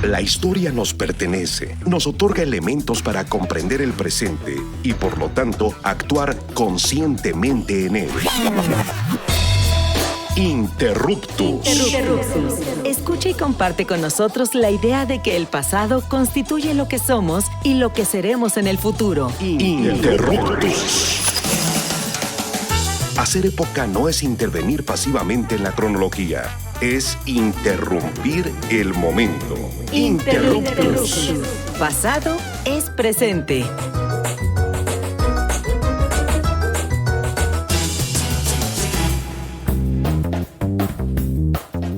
La historia nos pertenece, nos otorga elementos para comprender el presente y, por lo tanto, actuar conscientemente en él. Interruptus. Escucha y comparte con nosotros la idea de que el pasado constituye lo que somos y lo que seremos en el futuro. Interruptus. Hacer época no es intervenir pasivamente en la cronología, es interrumpir el momento. Interruptus. Pasado es presente.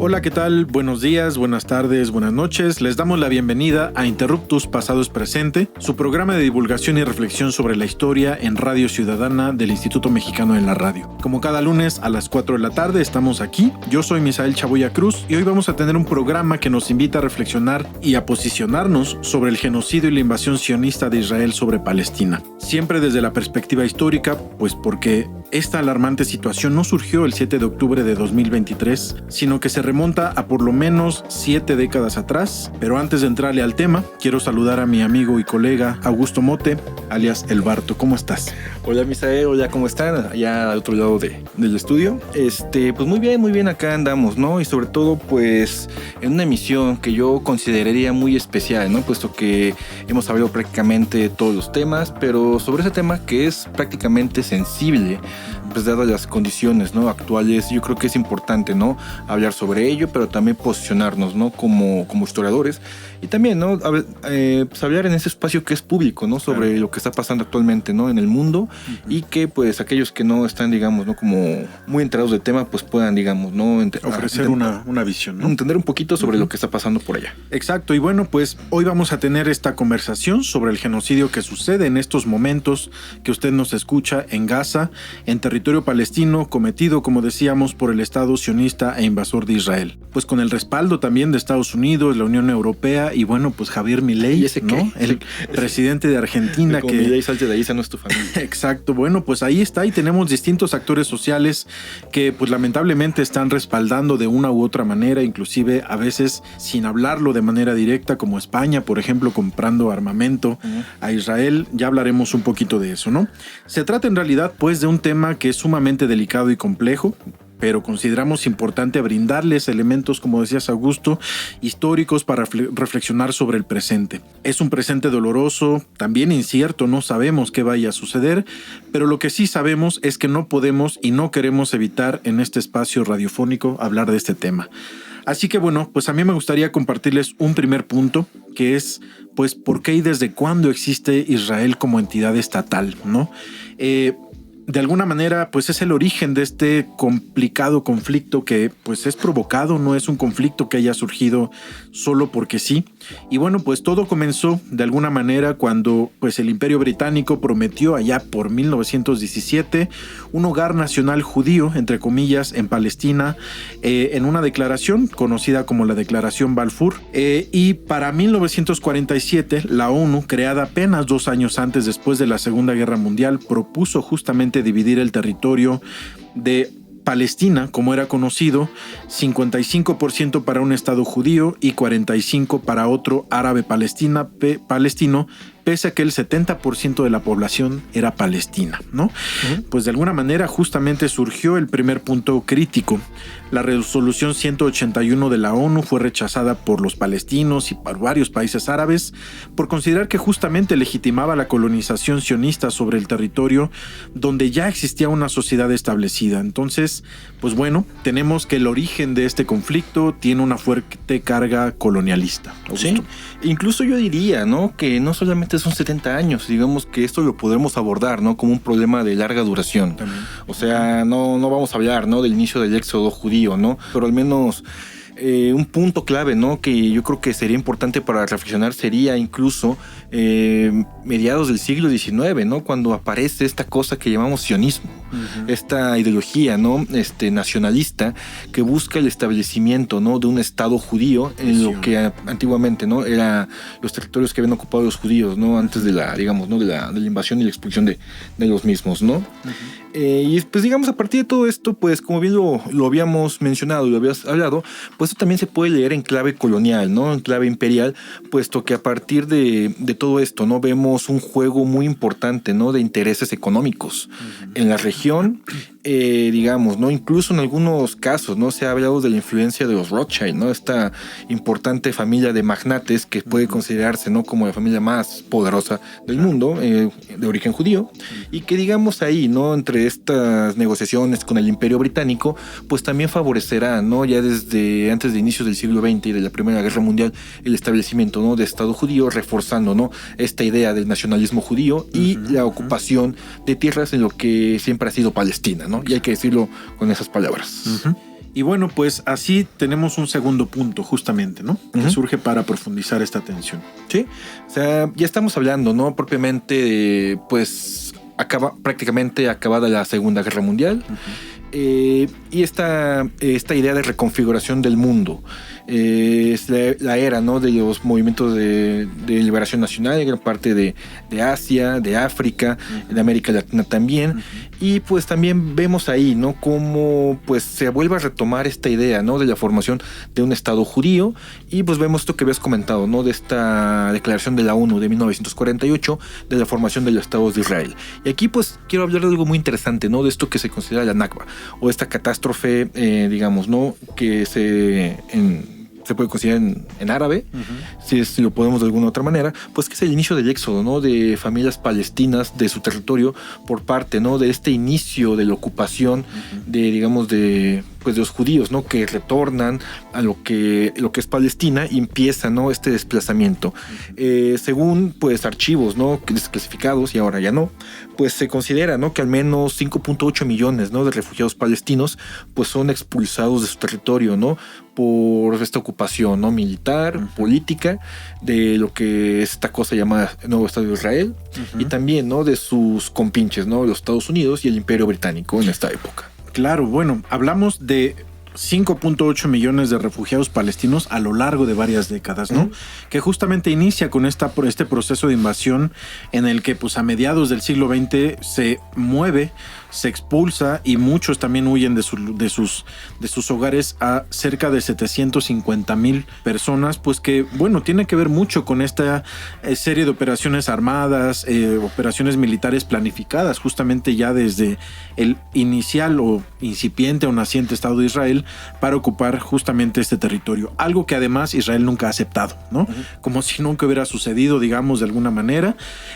Hola, ¿qué tal? Buenos días, buenas tardes, buenas noches. Les damos la bienvenida a Interruptus Pasado es Presente, su programa de divulgación y reflexión sobre la historia en Radio Ciudadana del Instituto Mexicano de la Radio. Como cada lunes a las 4 de la tarde estamos aquí. Yo soy Misael Chaboya Cruz y hoy vamos a tener un programa que nos invita a reflexionar y a posicionarnos sobre el genocidio y la invasión sionista de Israel sobre Palestina. Siempre desde la perspectiva histórica, pues porque esta alarmante situación no surgió el 7 de octubre de 2023, sino que se remonta a por lo menos 7 décadas atrás. Pero antes de entrarle al tema, quiero saludar a mi amigo y colega Augusto Mote, alias El Barto. ¿Cómo estás? Hola Misael, hola, ¿cómo están? Allá al otro lado del estudio. Pues muy bien, acá andamos, ¿no? Y sobre todo, pues, en una emisión que yo consideraría muy especial, ¿no? Puesto que hemos hablado prácticamente todos los temas, pero sobre ese tema que es prácticamente sensible, pues dadas las condiciones, ¿no?, actuales, yo creo que es importante, ¿no?, hablar sobre ello, pero también posicionarnos, ¿no?, como historiadores, y también, ¿no?, pues hablar en ese espacio que es público, ¿no?, sobre lo que está pasando actualmente, ¿no?, en el mundo, y que pues aquellos que no están, digamos, ¿no?, como muy enterados del tema, pues puedan, digamos, ¿no?, ofrecer una visión, ¿no?, entender un poquito sobre lo que está pasando por allá. Exacto, y bueno, pues hoy vamos a tener esta conversación sobre el genocidio que sucede en estos momentos que usted nos escucha en Gaza, en territorio palestino, cometido, como decíamos, por el Estado sionista e invasor de Israel. Pues con el respaldo también de Estados Unidos, la Unión Europea y bueno, pues Javier Milei, ¿no?, el presidente de Argentina. Que Milei salte de ahí, esa no es tu familia. Exacto, bueno, pues ahí está, y tenemos distintos actores sociales que pues lamentablemente están respaldando de una u otra manera, inclusive a veces sin hablarlo de manera directa, como España, por ejemplo, comprando armamento a Israel. Ya hablaremos un poquito de eso, ¿no? Se trata en realidad pues de un tema que es sumamente delicado y complejo, pero consideramos importante brindarles elementos, como decías Augusto, históricos para reflexionar sobre el presente. Es un presente doloroso, también incierto, no sabemos qué vaya a suceder, pero lo que sí sabemos es que no podemos y no queremos evitar en este espacio radiofónico hablar de este tema. Así que bueno, pues a mí me gustaría compartirles un primer punto, que es pues por qué y desde cuándo existe Israel como entidad estatal, ¿no? De alguna manera, pues es el origen de este complicado conflicto que pues es provocado, no es un conflicto que haya surgido solo porque sí. Y bueno, pues todo comenzó de alguna manera cuando pues el Imperio Británico prometió allá por 1917 un hogar nacional judío, entre comillas, en Palestina, en una declaración conocida como la Declaración Balfour. Y para 1947, la ONU, creada apenas 2 años antes, después de la Segunda Guerra Mundial, propuso justamente dividir el territorio de Palestina, como era conocido, 55% para un estado judío y 45% para otro árabe palestino, pese a que el 70% de la población era palestina, ¿no? Pues de alguna manera justamente surgió el primer punto crítico. La resolución 181 de la ONU fue rechazada por los palestinos y por varios países árabes por considerar que justamente legitimaba la colonización sionista sobre el territorio donde ya existía una sociedad establecida. Entonces, pues bueno, tenemos que el origen de este conflicto tiene una fuerte carga colonialista. Sí, incluso yo diría, ¿no?, que no solamente son 70 años, digamos que esto lo podemos abordar, ¿no?, como un problema de larga duración. También. O sea, no vamos a hablar, ¿no?, del inicio del éxodo judío, ¿no?, pero al menos un punto clave, ¿no?, que yo creo que sería importante para reflexionar sería incluso mediados del siglo XIX, ¿no?, cuando aparece esta cosa que llamamos sionismo. Esta ideología, ¿no? Nacionalista que busca el establecimiento, ¿no? De un Estado judío en lo que antiguamente, ¿no? Era los territorios que habían ocupado los judíos, ¿no? Antes de la, digamos, ¿no? De la invasión y la expulsión de los mismos, ¿no? Y pues digamos, a partir de todo esto, pues como bien lo habíamos mencionado y lo habías hablado, pues esto también se puede leer en clave colonial, ¿no? En clave imperial, puesto que a partir de todo esto, ¿no? Vemos un juego muy importante, ¿no? De intereses económicos en la región, digamos, ¿no? Incluso en algunos casos, ¿no? Se ha hablado de la influencia de los Rothschild, ¿no? Esta importante familia de magnates que puede considerarse, ¿no? Como la familia más poderosa del mundo, de origen judío, y que digamos ahí, ¿no? Entre estas negociaciones con el Imperio Británico, pues también favorecerá, ¿no? Ya desde antes de inicios del siglo XX y de la Primera Guerra Mundial, el establecimiento, ¿no? De Estado judío, reforzando, ¿no? Esta idea del nacionalismo judío y la ocupación de tierras en lo que siempre ha sido Palestina, ¿no? Y hay que decirlo con esas palabras. Y bueno, pues así tenemos un segundo punto justamente, ¿no? Que surge para profundizar esta tensión. Sí, o sea, ya estamos hablando, ¿no? Propiamente de, pues, prácticamente acabada la Segunda Guerra Mundial. Y esta idea de reconfiguración del mundo. Es la era, ¿no? De los movimientos de liberación nacional, gran parte de Asia, de África, de América Latina también. Y pues también vemos ahí, ¿no? Cómo pues se vuelve a retomar esta idea, ¿no? De la formación de un Estado judío. Y pues vemos esto que habías comentado, ¿no? De esta declaración de la ONU de 1948, de la formación de los Estados de Israel. Y aquí pues quiero hablar de algo muy interesante, ¿no? De esto que se considera la Nakba, o esta catástrofe, digamos, ¿no? Que se puede considerar en árabe, si lo podemos de alguna otra manera, pues que es el inicio del éxodo, ¿no? De familias palestinas de su territorio por parte, ¿no? De este inicio de la ocupación de, digamos, de los judíos, ¿no? Que retornan a lo que es Palestina y empieza, ¿no? Este desplazamiento. Según, pues, archivos, ¿no? Desclasificados, y ahora ya no, pues se considera, ¿no? Que al menos 5.8 millones, ¿no? De refugiados palestinos, pues son expulsados de su territorio, ¿no? Por esta ocupación, ¿no? Militar, política, de lo que es esta cosa llamada Nuevo Estado de Israel, y también, ¿no? De sus compinches, ¿no? Los Estados Unidos y el Imperio Británico en esta época. Claro, bueno, hablamos de 5.8 millones de refugiados palestinos a lo largo de varias décadas, ¿no? Que justamente inicia con este proceso de invasión en el que, pues, a mediados del siglo XX se mueve, se expulsa y muchos también huyen de sus hogares a cerca de 750,000 personas, pues que, bueno, tiene que ver mucho con esta serie de operaciones armadas, operaciones militares planificadas justamente ya desde el inicial o incipiente o naciente Estado de Israel para ocupar justamente este territorio. Algo que además Israel nunca ha aceptado, ¿no? Como si nunca hubiera sucedido, digamos, de alguna manera.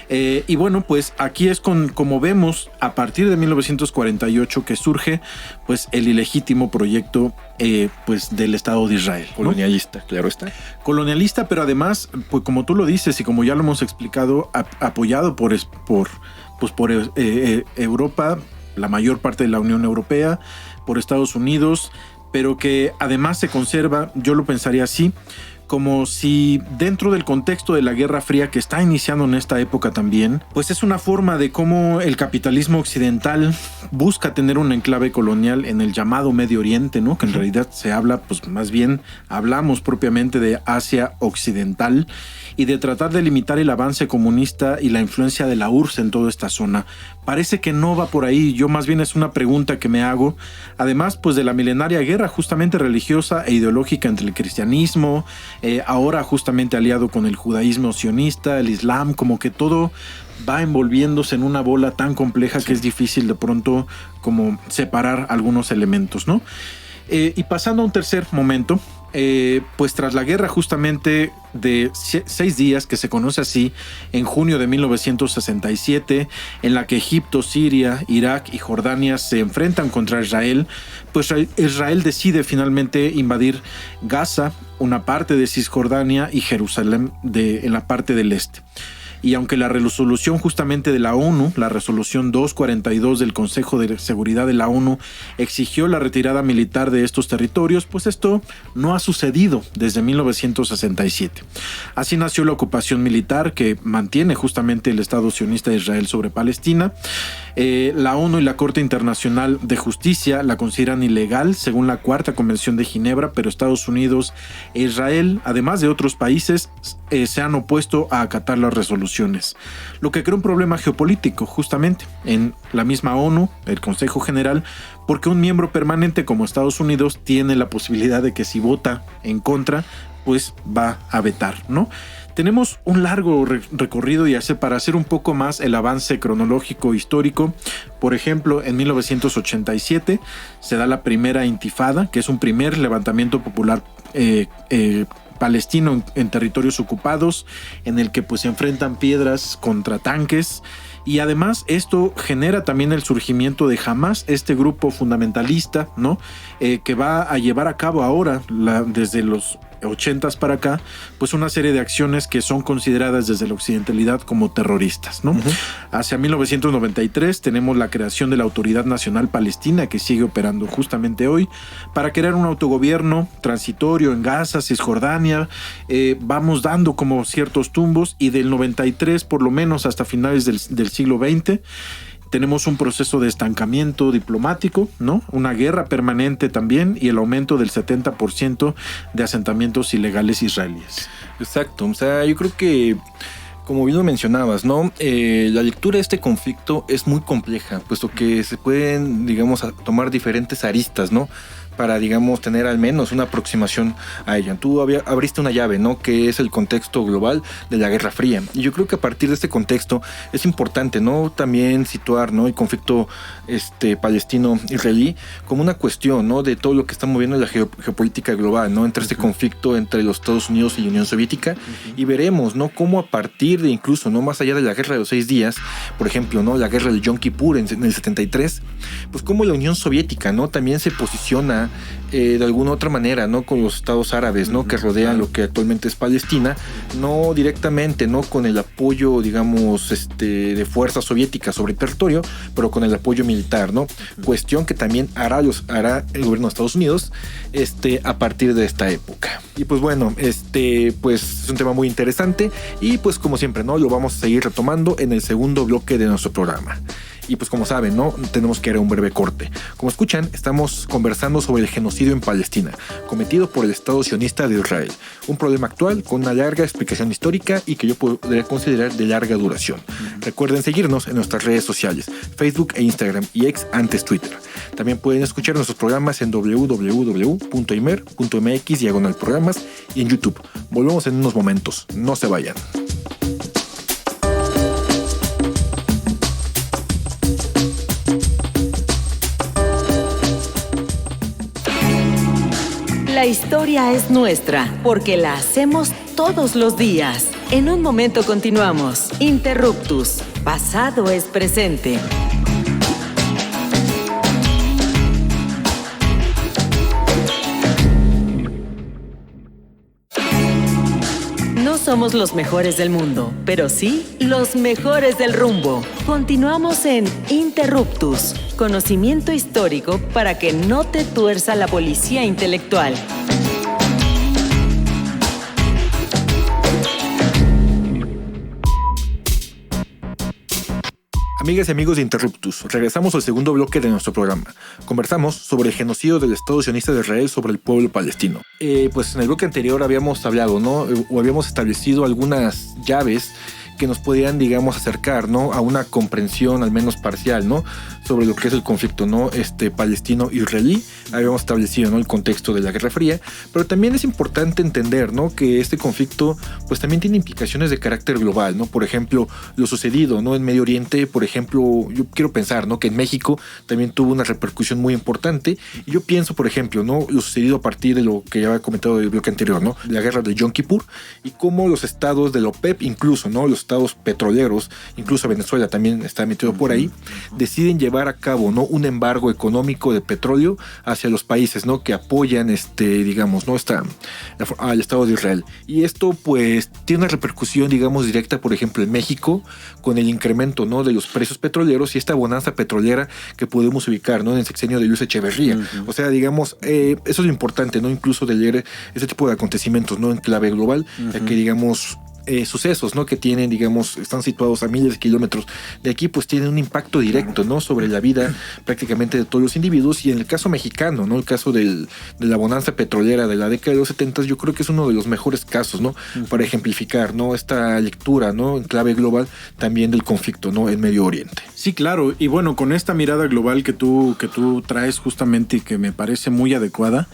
Y bueno, pues aquí es como vemos a partir de 1948 que surge pues el ilegítimo proyecto pues del Estado de Israel, ¿no? Colonialista, claro está. Colonialista, pero además, pues como tú lo dices y como ya lo hemos explicado, apoyado por Europa, la mayor parte de la Unión Europea, por Estados Unidos, pero que además se conserva, yo lo pensaría así, como si dentro del contexto de la Guerra Fría que está iniciando en esta época también, pues es una forma de cómo el capitalismo occidental busca tener un enclave colonial en el llamado Medio Oriente, ¿no? Que en realidad se habla, pues más bien hablamos propiamente de Asia Occidental y de tratar de limitar el avance comunista y la influencia de la URSS en toda esta zona. Parece que no va por ahí, yo más bien es una pregunta que me hago, además pues de la milenaria guerra justamente religiosa e ideológica entre el cristianismo, ahora justamente aliado con el judaísmo sionista, el islam, como que todo va envolviéndose en una bola tan compleja que es difícil de pronto como separar algunos elementos, ¿no? Y pasando a un tercer momento, pues tras la guerra justamente de 6 días, que se conoce así, en junio de 1967, en la que Egipto, Siria, Irak y Jordania se enfrentan contra Israel, pues Israel decide finalmente invadir Gaza, una parte de Cisjordania y Jerusalén en la parte del este. Y aunque la resolución justamente de la ONU, la resolución 242 del Consejo de Seguridad de la ONU, exigió la retirada militar de estos territorios, pues esto no ha sucedido desde 1967. Así nació la ocupación militar que mantiene justamente el Estado sionista de Israel sobre Palestina. La ONU y la Corte Internacional de Justicia la consideran ilegal según la Cuarta Convención de Ginebra, pero Estados Unidos e Israel, además de otros países, se han opuesto a acatar las resoluciones, lo que crea un problema geopolítico justamente en la misma ONU, el Consejo General, porque un miembro permanente como Estados Unidos tiene la posibilidad de que si vota en contra, pues va a vetar, ¿no? Tenemos un largo recorrido y para hacer un poco más el avance cronológico histórico. Por ejemplo, en 1987 se da la primera intifada, que es un primer levantamiento popular palestino en territorios ocupados, en el que pues se enfrentan piedras contra tanques. Y además esto genera también el surgimiento de Hamás, este grupo fundamentalista, ¿no? Que va a llevar a cabo ahora, desde los 80s para acá, pues una serie de acciones que son consideradas desde la occidentalidad como terroristas, ¿no? Uh-huh. Hacia 1993 tenemos la creación de la Autoridad Nacional Palestina, que sigue operando justamente hoy, para crear un autogobierno transitorio en Gaza, Cisjordania. Vamos dando como ciertos tumbos, y del 93 por lo menos hasta finales del siglo XX tenemos un proceso de estancamiento diplomático, ¿no? Una guerra permanente también, y el aumento del 70% de asentamientos ilegales israelíes. Exacto, o sea, yo creo que, como bien lo mencionabas, ¿no? La lectura de este conflicto es muy compleja, puesto que se pueden, digamos, tomar diferentes aristas, ¿no? Para, digamos, tener al menos una aproximación a ella. Tú abriste una llave, ¿no? Que es el contexto global de la Guerra Fría. Y yo creo que a partir de este contexto es importante, ¿no? También situar, ¿no? El conflicto palestino-israelí como una cuestión, ¿no? De todo lo que está moviendo la geopolítica global, ¿no? Entre este conflicto entre los Estados Unidos y la Unión Soviética. Y veremos, ¿no? Cómo a partir de incluso, ¿no? Más allá de la Guerra de los 6 días, por ejemplo, ¿no? La Guerra del Yom Kippur en el 73, pues cómo la Unión Soviética, ¿no? También se posiciona de alguna otra manera, ¿no? Con los estados árabes, ¿no? Que rodean lo que actualmente es Palestina, no directamente, ¿no? Con el apoyo, digamos, de fuerzas soviéticas sobre el territorio, pero con el apoyo militar, ¿no? Cuestión que también hará el gobierno de Estados Unidos, a partir de esta época. Y pues bueno, pues es un tema muy interesante, y pues como siempre, ¿no? Lo vamos a seguir retomando en el segundo bloque de nuestro programa. Y pues como saben, ¿no? Tenemos que ir a un breve corte. Como escuchan, estamos conversando sobre el genocidio en Palestina, cometido por el Estado sionista de Israel. Un problema actual con una larga explicación histórica y que yo podría considerar de larga duración. Recuerden seguirnos en nuestras redes sociales, Facebook e Instagram, y ex antes Twitter. También pueden escuchar nuestros programas en www.imer.mx/programas y en YouTube. Volvemos en unos momentos. No se vayan. La historia es nuestra, porque la hacemos todos los días. En un momento continuamos. Interruptus. Pasado es presente. No somos los mejores del mundo, pero sí los mejores del rumbo. Continuamos en Interruptus, conocimiento histórico para que no te tuerza la policía intelectual. Amigas y amigos de Interruptus, regresamos al segundo bloque de nuestro programa. Conversamos sobre el genocidio del Estado sionista de Israel sobre el pueblo palestino. Pues en el bloque anterior habíamos hablado, ¿no? O habíamos establecido algunas llaves que nos podían, digamos, acercar, ¿no? A una comprensión al menos parcial, ¿no? Sobre lo que es el conflicto, ¿no? Palestino-israelí. Habíamos establecido, ¿no? El contexto de la Guerra Fría, pero también es importante entender, ¿no? Que este conflicto, pues también tiene implicaciones de carácter global, ¿no? Por ejemplo, lo sucedido, ¿no? En Medio Oriente, por ejemplo, yo quiero pensar, ¿no? Que en México también tuvo una repercusión muy importante, y yo pienso, por ejemplo, ¿no? Lo sucedido a partir de lo que ya había comentado del bloque anterior, ¿no? La Guerra de Yom Kippur, y cómo los estados de la OPEP, incluso, ¿no? Los estados petroleros, incluso Venezuela también está metido por ahí, deciden llevar a cabo, ¿no? Un embargo económico de petróleo hacia los países, ¿no? Que apoyan, digamos, ¿no? Al Estado de Israel. Y esto, pues, tiene una repercusión, digamos, directa, por ejemplo, en México, con el incremento, ¿no? De los precios petroleros y esta bonanza petrolera que podemos ubicar, ¿no? En el sexenio de Luis Echeverría. Uh-huh. O sea, digamos, eso es lo importante, ¿no? Incluso de leer ese tipo de acontecimientos, ¿no? En clave global, uh-huh. Que, digamos, sucesos, ¿no? Que tienen, digamos, están situados a miles de kilómetros de aquí, pues tienen un impacto directo, ¿no? Sobre la vida prácticamente de todos los individuos. Y en el caso mexicano, ¿no? El caso de la bonanza petrolera de la década de los 70, yo creo que es uno de los mejores casos, ¿no? Para ejemplificar, ¿no? Esta lectura, ¿no? En clave global también del conflicto, ¿no? En Medio Oriente. Sí, claro. Y bueno, con esta mirada global que tú traes justamente y que me parece muy adecuada,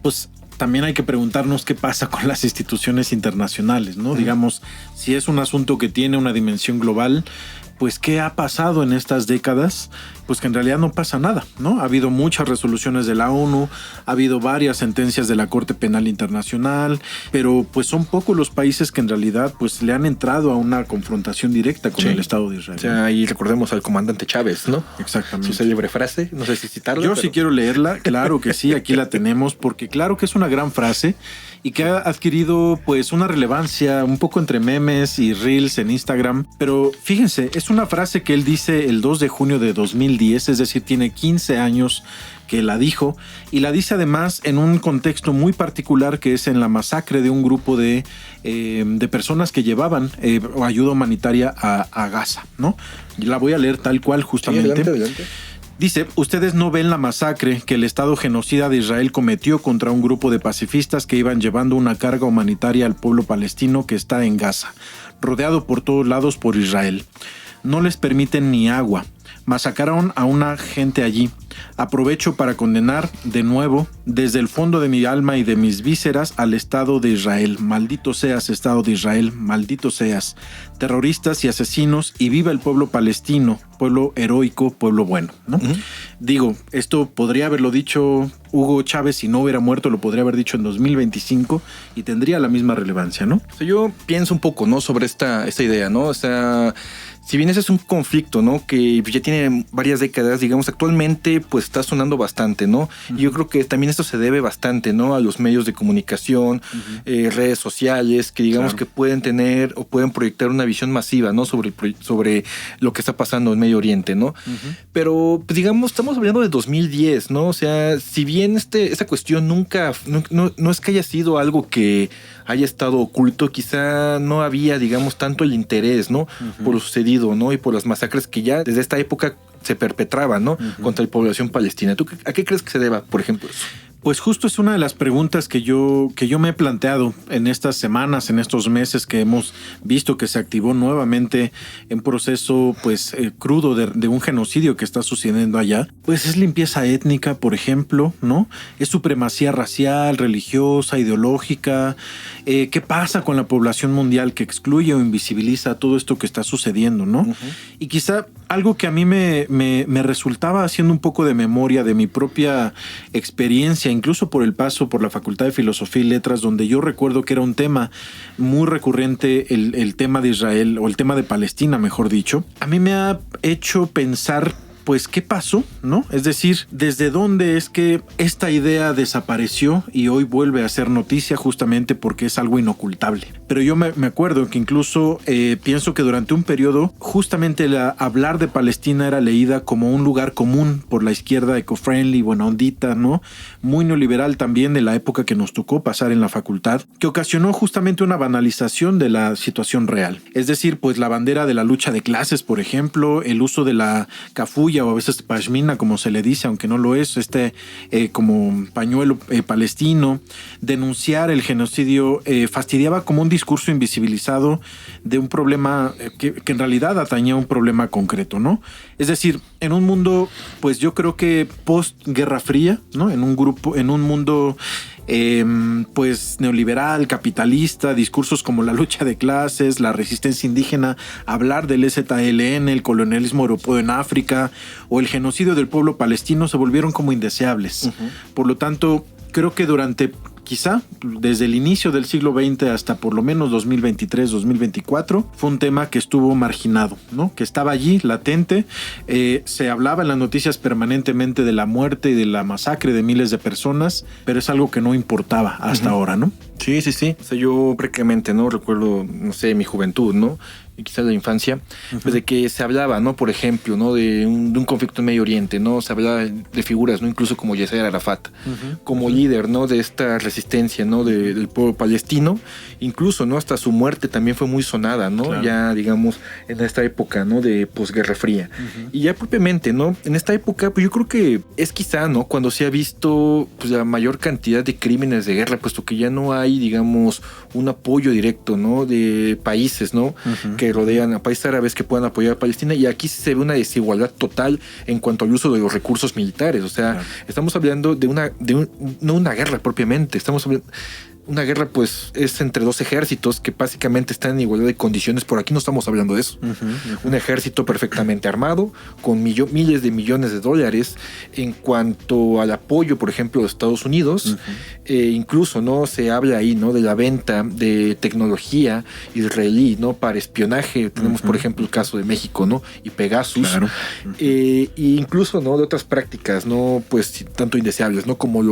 pues también hay que preguntarnos qué pasa con las instituciones internacionales, ¿no? Digamos, si es un asunto que tiene una dimensión global, pues ¿qué ha pasado en estas décadas? Pues que en realidad no pasa nada, ¿no? Ha habido muchas resoluciones de la ONU, ha habido varias sentencias de la Corte Penal Internacional, pero pues son pocos los países que en realidad pues le han entrado a una confrontación directa con el Estado de Israel. O sea, ahí recordemos al comandante Chávez, ¿no? Exactamente. Su célebre frase, no sé si citarla. Yo sí quiero leerla, claro que sí, aquí la tenemos, porque claro que es una gran frase y que ha adquirido pues una relevancia un poco entre memes y reels en Instagram, pero fíjense, es una frase que él dice el 2 de junio de 2010, es decir, tiene 15 años que la dijo, y la dice además en un contexto muy particular, que es en la masacre de un grupo de personas que llevaban ayuda humanitaria a Gaza, ¿no? Y la voy a leer tal cual justamente. Sí, adelante. Dice, ustedes no ven la masacre que el Estado genocida de Israel cometió contra un grupo de pacifistas que iban llevando una carga humanitaria al pueblo palestino que está en Gaza, rodeado por todos lados por Israel. No les permiten ni agua. Masacraron a una gente allí. Aprovecho para condenar de nuevo, desde el fondo de mi alma y de mis vísceras, al Estado de Israel. Maldito seas, Estado de Israel, maldito seas. Terroristas y asesinos, y viva el pueblo palestino, pueblo heroico, pueblo bueno, ¿no? Digo, esto podría haberlo dicho Hugo Chávez si no hubiera muerto, lo podría haber dicho en 2025 y tendría la misma relevancia, ¿no? O sea, yo pienso un poco, ¿no? Sobre esta idea, ¿no? O sea, si bien ese es un conflicto, ¿no? Que ya tiene varias décadas, digamos, actualmente pues está sonando bastante, ¿no? Y yo creo que también esto se debe bastante, ¿no? A los medios de comunicación, redes sociales, que digamos que pueden tener o pueden proyectar una visión masiva, ¿no? Sobre lo que está pasando en Medio Oriente, ¿no? Pero, pues digamos, estamos hablando de 2010, ¿no? O sea, si bien esta cuestión nunca, no es que haya sido algo que haya estado oculto, quizá no había, digamos, tanto el interés, ¿no? Por lo sucedido, ¿no? Y por las masacres que ya desde esta época se perpetraban, ¿no? Contra la población palestina. ¿Tú a qué crees que se deba, por ejemplo, eso? Pues justo es una de las preguntas que yo me he planteado en estas semanas, en estos meses que hemos visto que se activó nuevamente un proceso pues crudo de un genocidio que está sucediendo allá. Pues es limpieza étnica, por ejemplo, ¿no? Es supremacía racial, religiosa, ideológica. ¿Qué pasa con la población mundial que excluye o invisibiliza todo esto que está sucediendo, ¿no? Y quizá algo que a mí me resultaba haciendo un poco de memoria de mi propia experiencia, incluso por el paso por la Facultad de Filosofía y Letras, donde yo recuerdo que era un tema muy recurrente, el tema de Israel, o el tema de Palestina, mejor dicho. A mí me ha hecho pensar, pues, ¿qué pasó? ¿No? Es decir, ¿desde dónde es que esta idea desapareció y hoy vuelve a ser noticia justamente porque es algo inocultable? Pero yo me acuerdo que incluso pienso que durante un periodo justamente hablar de Palestina era leída como un lugar común por la izquierda eco-friendly, buena ondita, ¿no? Muy neoliberal también de la época que nos tocó pasar en la facultad, que ocasionó justamente una banalización de la situación real. Es decir, pues la bandera de la lucha de clases, por ejemplo, el uso de la cafulla o a veces pashmina, como se le dice, aunque no lo es, como pañuelo palestino, denunciar el genocidio, fastidiaba como un discurso invisibilizado de un problema que en realidad atañía a un problema concreto, ¿no? Es decir, en un mundo, pues yo creo que post-Guerra Fría, ¿no? En un mundo pues neoliberal, capitalista, discursos como la lucha de clases, la resistencia indígena, hablar del EZLN, el colonialismo europeo en África o el genocidio del pueblo palestino se volvieron como indeseables. Por lo tanto, creo que quizá desde el inicio del siglo XX hasta por lo menos 2023, 2024, fue un tema que estuvo marginado, ¿no? Que estaba allí, latente. Se hablaba en las noticias permanentemente de la muerte y de la masacre de miles de personas, pero es algo que no importaba hasta ahora, ¿no? Sí. O sea, yo prácticamente, ¿no? Recuerdo, no sé, mi juventud, ¿no? Y quizás la infancia, pues de que se hablaba, ¿no? Por ejemplo, ¿no? De un conflicto en Medio Oriente, ¿no? Se hablaba de figuras, ¿no? Incluso como Yasser Arafat, como líder, ¿no? De esta resistencia, ¿no? Del pueblo palestino. Incluso, ¿no? Hasta su muerte también fue muy sonada, ¿no? Claro. Ya, digamos, en esta época, ¿no? De posguerra fría. Y ya propiamente, ¿no? En esta época, pues yo creo que es quizá, ¿no? Cuando se ha visto, pues, la mayor cantidad de crímenes de guerra, puesto que ya no hay, digamos, un apoyo directo, ¿no? De países, ¿no? Que rodean a países árabes que puedan apoyar a Palestina, y aquí se ve una desigualdad total en cuanto al uso de los recursos militares. O sea, claro, estamos hablando no una guerra propiamente, estamos hablando una guerra, pues, es entre dos ejércitos que básicamente están en igualdad de condiciones. Por aquí no estamos hablando de eso. Un ejército perfectamente armado, con miles de millones de dólares. En cuanto al apoyo, por ejemplo, de Estados Unidos, incluso, ¿no? Se habla ahí, ¿no? De la venta de tecnología israelí, ¿no? Para espionaje. Tenemos, por ejemplo, el caso de México, ¿no? Y Pegasus. Claro. E incluso, ¿no? De otras prácticas, ¿no? Pues, tanto indeseables, ¿no? Como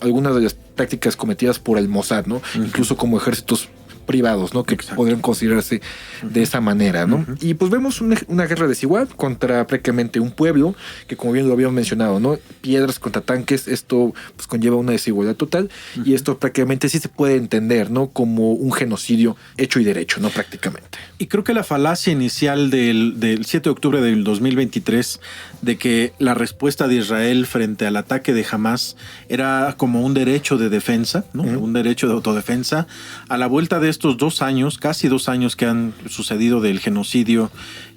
algunas de las prácticas cometidas por el Mossad, ¿no? Incluso como ejércitos privados, ¿no? Que podrían considerarse de esa manera, ¿no? Y pues vemos una guerra desigual contra prácticamente un pueblo que, como bien lo habíamos mencionado, ¿no? Piedras contra tanques, esto pues conlleva una desigualdad total, y esto prácticamente sí se puede entender, ¿no? Como un genocidio hecho y derecho, ¿no? Prácticamente. Y creo que la falacia inicial del 7 de octubre del 2023 de que la respuesta de Israel frente al ataque de Hamás era como un derecho de defensa, ¿no? Un derecho de autodefensa, a la vuelta de estos 2 años, casi 2 años que han sucedido del genocidio,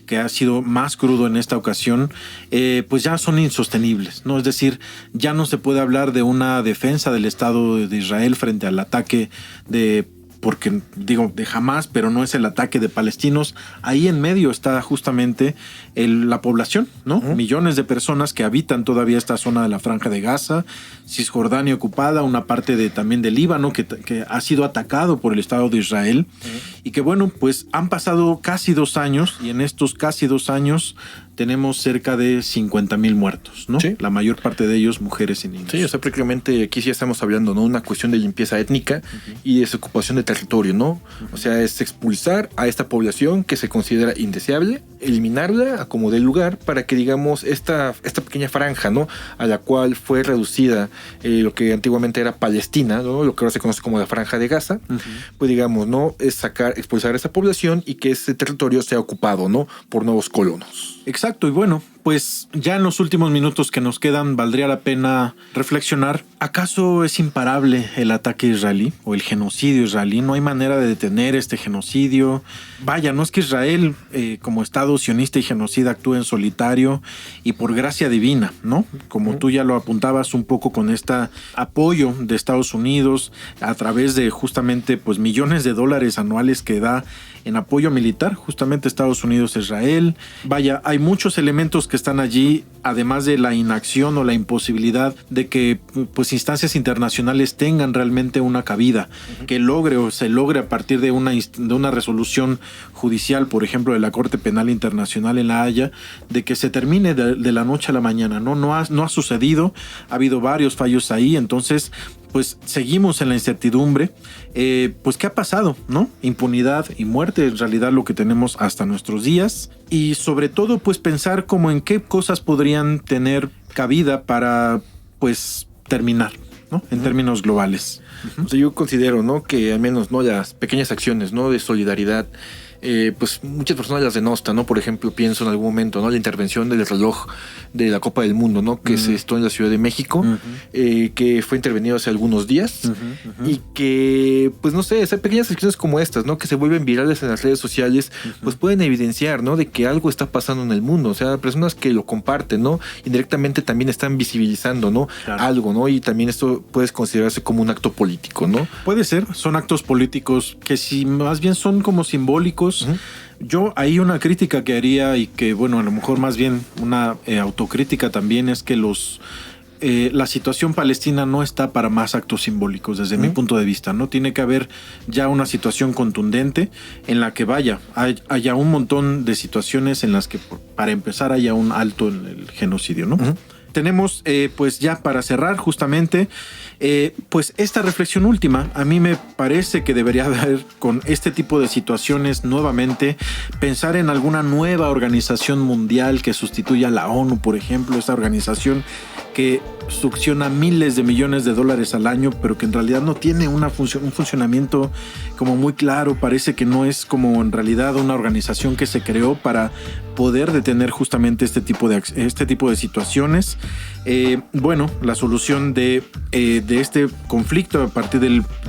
que ha sido más crudo en esta ocasión, pues ya son insostenibles, ¿no? Es decir, ya no se puede hablar de una defensa del Estado de Israel frente al ataque de Hamás, pero no es el ataque de palestinos. Ahí en medio está justamente la población, ¿no? Millones de personas que habitan todavía esta zona de la Franja de Gaza, Cisjordania ocupada, una parte también de Líbano que ha sido atacado por el Estado de Israel, y que bueno, pues han pasado casi 2 años, y en estos casi 2 años tenemos cerca de 50,000 muertos, ¿no? Sí. La mayor parte de ellos mujeres y niños. Sí, o sea, prácticamente aquí sí estamos hablando, ¿no? Una cuestión de limpieza étnica y desocupación de territorio, ¿no? O sea, es expulsar a esta población que se considera indeseable, eliminarla a como dé lugar, para que, digamos, esta pequeña franja, ¿no? A la cual fue reducida lo que antiguamente era Palestina, ¿no? Lo que ahora se conoce como la Franja de Gaza, pues digamos, ¿no? Es expulsar a esa población y que ese territorio sea ocupado, ¿no? Por nuevos colonos. Exacto, y bueno, pues ya en los últimos minutos que nos quedan valdría la pena reflexionar. ¿Acaso es imparable el ataque israelí o el genocidio israelí? ¿No hay manera de detener este genocidio? Vaya, no es que Israel como Estado sionista y genocida actúe en solitario y por gracia divina, ¿no? Como tú ya lo apuntabas un poco con este apoyo de Estados Unidos a través de justamente pues millones de dólares anuales que da en apoyo militar, justamente Estados Unidos a Israel. Vaya, hay muchos elementos que están allí, además de la inacción o la imposibilidad de que pues instancias internacionales tengan realmente una cabida, que se logre a partir de una resolución judicial, por ejemplo, de la Corte Penal Internacional en La Haya, de que se termine de la noche a la mañana, ¿no? No ha sucedido, ha habido varios fallos ahí, entonces pues seguimos en la incertidumbre. Pues ¿qué ha pasado? ¿No? Impunidad y muerte, en realidad lo que tenemos hasta nuestros días, y sobre todo pues pensar como en qué cosas podrían tener cabida para pues terminar, ¿no? En términos globales. O sea, yo considero, ¿no? Que al menos, ¿no? Las pequeñas acciones, ¿no? De solidaridad, pues muchas personas las denostan, ¿no? Por ejemplo, pienso en algún momento, ¿no? La intervención del reloj de la Copa del Mundo, ¿no? Que se estuvo en la Ciudad de México, que fue intervenido hace algunos días, y que, pues no sé, esas pequeñas acciones como estas, ¿no? Que se vuelven virales en las redes sociales, pues pueden evidenciar, ¿no? De que algo está pasando en el mundo. O sea, personas que lo comparten, ¿no? Indirectamente también están visibilizando, ¿no? Claro. Algo, ¿no? Y también esto puede considerarse como un acto político, ¿no? Puede ser, son actos políticos que si más bien son como simbólicos. Yo ahí una crítica que haría, y que bueno, a lo mejor más bien una autocrítica también, es que la situación palestina no está para más actos simbólicos desde mi punto de vista, ¿no? Tiene que haber ya una situación contundente en la que haya un montón de situaciones en las que para empezar haya un alto en el genocidio, ¿no? tenemos pues ya para cerrar justamente pues esta reflexión última. A mí me parece que debería haber con este tipo de situaciones nuevamente pensar en alguna nueva organización mundial que sustituya a la ONU, por ejemplo, esta organización que succiona miles de millones de dólares al año, pero que en realidad no tiene un funcionamiento como muy claro. Parece que no es como en realidad una organización que se creó para poder detener justamente este tipo de situaciones. Bueno, la solución de este conflicto a partir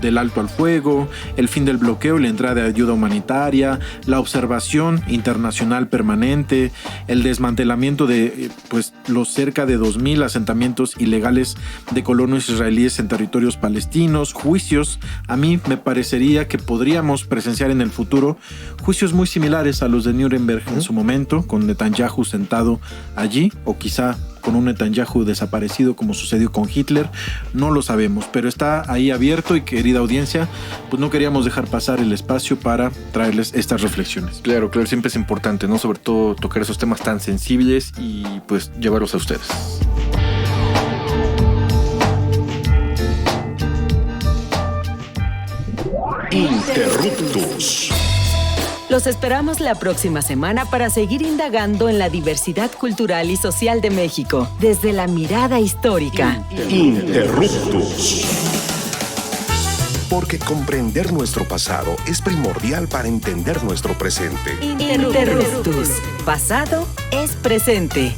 del alto al fuego, el fin del bloqueo y la entrada de ayuda humanitaria, la observación internacional permanente, el desmantelamiento de pues los cerca de 2,000 asentamientos ilegales de colonos israelíes en territorios palestinos, juicios. A mí me parecería que podríamos presenciar en el futuro juicios muy similares a los de Nuremberg en su momento, con Netanyahu sentado allí, o quizá con un Netanyahu desaparecido como sucedió con Hitler. No lo sabemos, pero está ahí abierto y, querida audiencia, pues no queríamos dejar pasar el espacio para traerles estas reflexiones. Claro, siempre es importante, ¿no? Sobre todo tocar esos temas tan sensibles y pues llevarlos a ustedes. Interruptus. Los esperamos la próxima semana para seguir indagando en la diversidad cultural y social de México, desde la mirada histórica. Interruptus. Porque comprender nuestro pasado es primordial para entender nuestro presente. Interruptus. Pasado es presente.